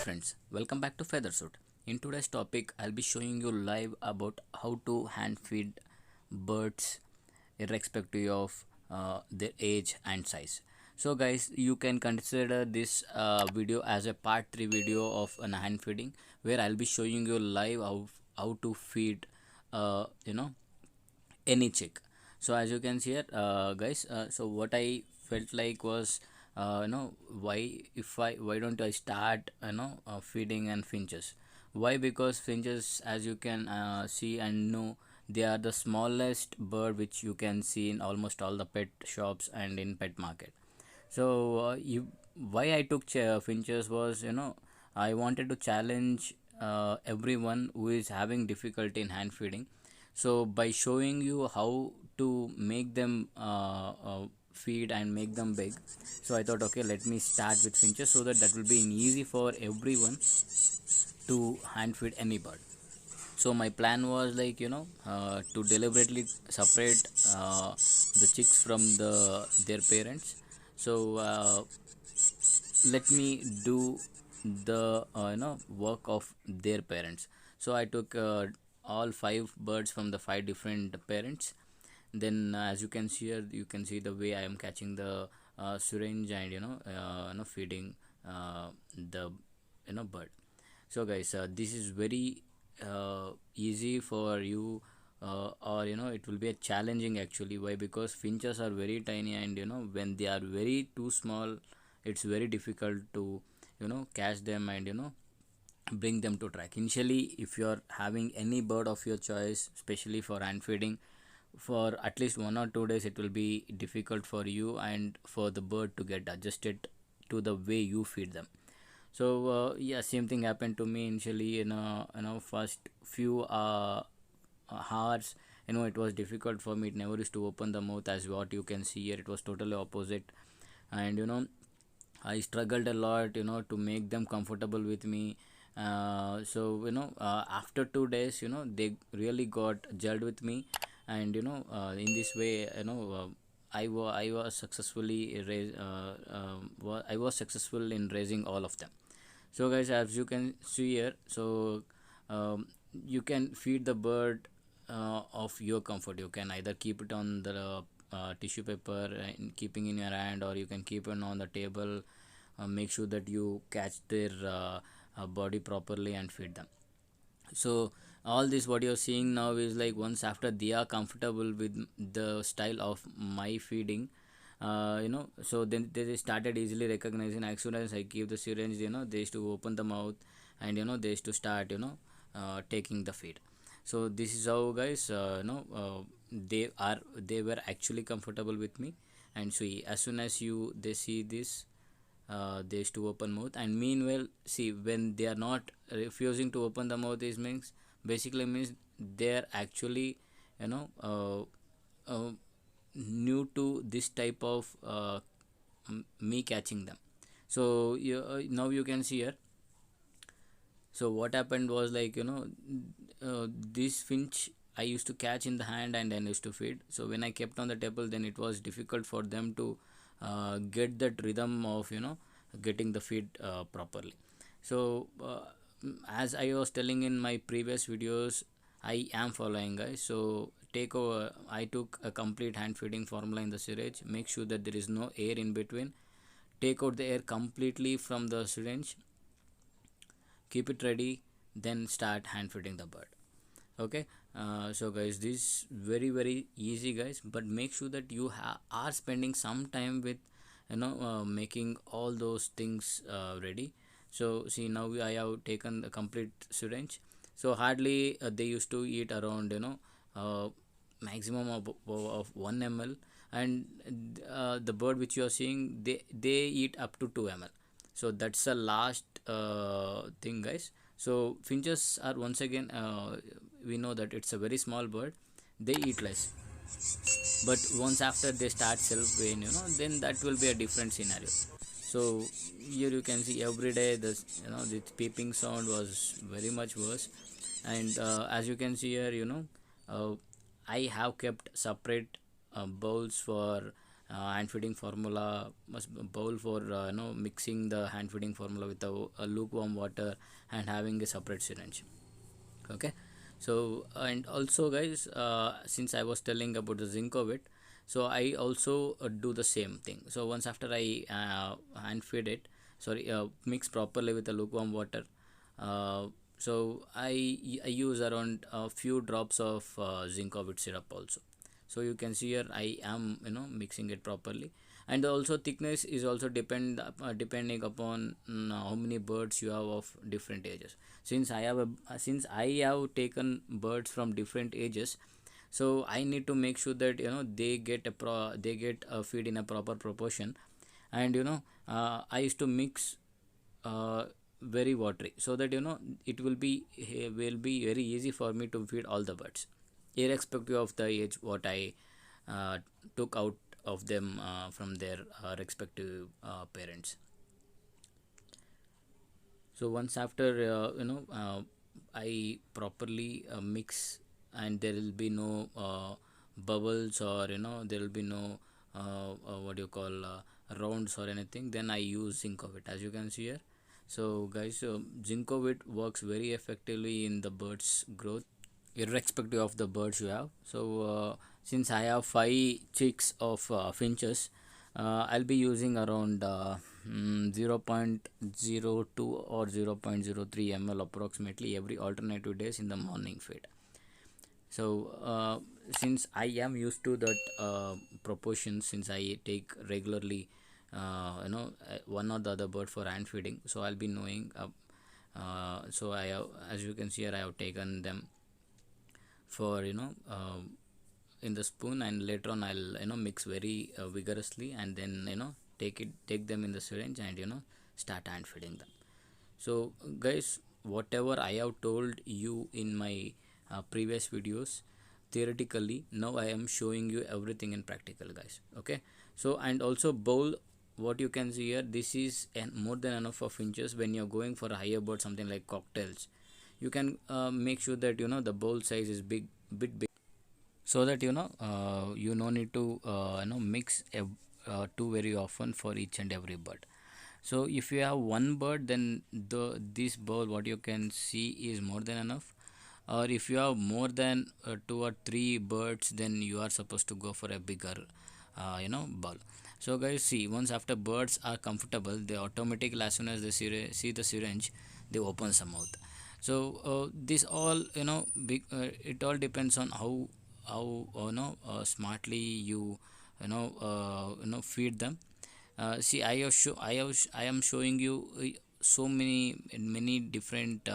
friends, welcome back to Feathersuit. In today's topic, I'll be showing you live about how to hand feed birds irrespective of their age and size. So guys, you can consider this video as a part 3 video of an hand feeding where I'll be showing you live how to feed uh, you know any chick. So as you can see here, guys, so what I felt like was why don't I start feeding and finches. Why? Because finches, as you can see and know, they are the smallest bird which you can see in almost all the pet shops and in pet market. So you why I took finches was, I wanted to challenge everyone who is having difficulty in hand feeding. So by showing you how to make them feed and make them big, so I thought, okay, let me start with finches so that will be easy for everyone to hand feed any bird. So my plan was like, to deliberately separate the chicks from their parents. So let me do the work of their parents. So I took all five birds from the five different parents. Then as you can see here, you can see the way I am catching the syringe and feeding the bird. So guys, this is very easy for you, or it will be a challenging actually. Why? Because finches are very tiny, and when they are very too small, it's very difficult to catch them and bring them to track. Initially, if you are having any bird of your choice, especially for hand feeding, for at least 1 or 2 days it will be difficult for you and for the bird to get adjusted to the way you feed them. So yeah, same thing happened to me initially. First few hours, it was difficult for me. It never used to open the mouth. As what you can see here, it was totally opposite. And I struggled a lot, to make them comfortable with me. So after 2 days, they really got gelled with me. And in this way, I was successfully I was successful in raising all of them. So guys, as you can see here, so you can feed the bird of your comfort. You can either keep it on the tissue paper and keeping in your hand, or you can keep it on the table. Make sure that you catch their body properly and feed them. So all this what you're seeing now is like, once after they are comfortable with the style of my feeding, so then they started easily recognizing. As soon as I give the syringe, they used to open the mouth, and they used to start taking the feed. So this is how, guys, they were actually comfortable with me. And so as soon as they see this, they used to open mouth. And meanwhile, see, when they are not refusing to open the mouth, is means basically means they're actually you know uh, uh, new to this type of me catching them. So now you can see here. So what happened was like, this finch I used to catch in the hand and then used to feed. So when I kept on the table, then it was difficult for them to get that rhythm of getting the feed properly. So as I was telling in my previous videos, I am following, guys. So take over. I took a complete hand feeding formula in the syringe. Make sure that there is no air in between. Take out the air completely from the syringe, keep it ready, then start hand feeding the bird. Okay. So guys, this very very easy, guys, but make sure that you are spending some time with making all those things ready. So see, now I have taken the complete syringe. So hardly they used to eat around uh, maximum of 1 ml. And the bird which you are seeing, they eat up to 2 ml. So that's the last thing, guys. So finches are, once again, we know that it's a very small bird. They eat less, but once after they start self weighing, then that will be a different scenario. So here you can see every day this the peeping sound was very much worse. And as you can see here, uh, I have kept separate bowls for hand feeding formula must be bowl for mixing the hand feeding formula with a lukewarm water and having a separate syringe. Okay, so and also guys, since I was telling about the Zincovit, so I also do the same thing. So once after I hand feed it, sorry, mix properly with the lukewarm water, uh, so I use around a few drops of Zincovit syrup also. So you can see here I am mixing it properly, and also thickness is also depending upon how many birds you have of different ages. Since I have taken birds from different ages, so I need to make sure that they get a feed in a proper proportion. And I used to mix very watery, so that it will be very easy for me to feed all the birds, irrespective of the age what I took out of them from their respective parents. So once after I properly mix, and there will be no bubbles, or there will be no what do you call rounds or anything, then I use Zincovit, as you can see here. So guys, Zincovit works very effectively in the birds growth, irrespective of the birds you have. So since I have 5 chicks of finches, I'll be using around 0.02 or 0.03 ml approximately every alternative days in the morning feed. So since I am used to that proportion, since I take regularly one or the other bird for hand feeding, so I'll be knowing. So I have, as you can see here, I have taken them for in the spoon, and later on I'll mix very vigorously, and then take them in the syringe, and start hand feeding them. So guys, whatever I have told you in my previous videos theoretically, now I am showing you everything in practical, guys. Okay, so and also bowl, what you can see here, this is more than enough for finches. When you're going for a higher bird, something like cocktails, you can make sure that the bowl size is bit big, so that you no need to mix two very often for each and every bird. So if you have one bird, then this bowl what you can see is more than enough. Or if you have more than 2 or 3 birds, then you are supposed to go for a bigger bowl. So guys, see, once after birds are comfortable, they automatically, as soon as they see the syringe, they open some mouth. So this all it all depends on how smartly feed them. See, I am showing you so many different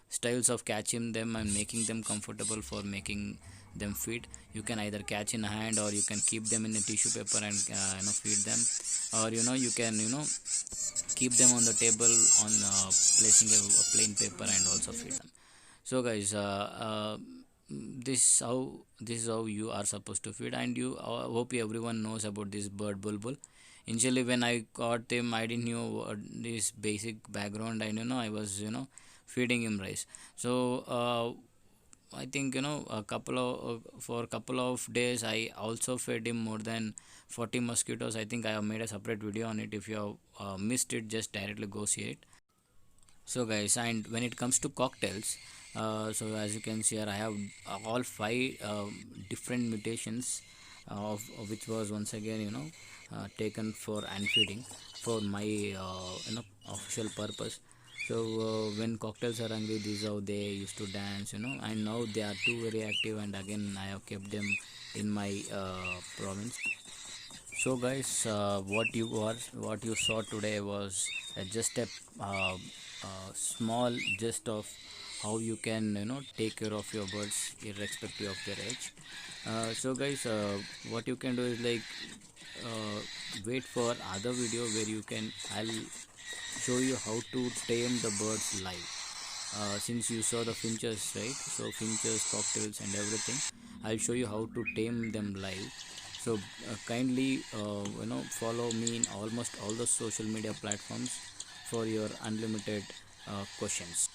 styles of catching them and making them comfortable for making them feed. You can either catch in hand, or you can keep them in a tissue paper and feed them, or you can keep them on the table on placing a plain paper and also feed them. So guys, this is how you are supposed to feed. And you hope everyone knows about this bird bulbul. Initially when I caught him, I didn't know this basic background, and I was feeding him rice. So I think for a couple of days I also fed him more than 40 mosquitoes. I think I have made a separate video on it. If you have missed it, just directly go see it. So guys, and when it comes to cocktails, so as you can see here, I have all 5 different mutations of which was once again taken for hand feeding for my official purpose. So when cocktails are hungry, this is how they used to dance, and now they are too very active, and again I have kept them in my province. So guys, what you saw today was just a small gist of how you can take care of your birds irrespective of their age. So guys, what you can do is like wait for other video where I'll show you how to tame the birds live. Since you saw the finches, right? So finches, cocktails and everything, I'll show you how to tame them live. So kindly follow me in almost all the social media platforms for your unlimited questions.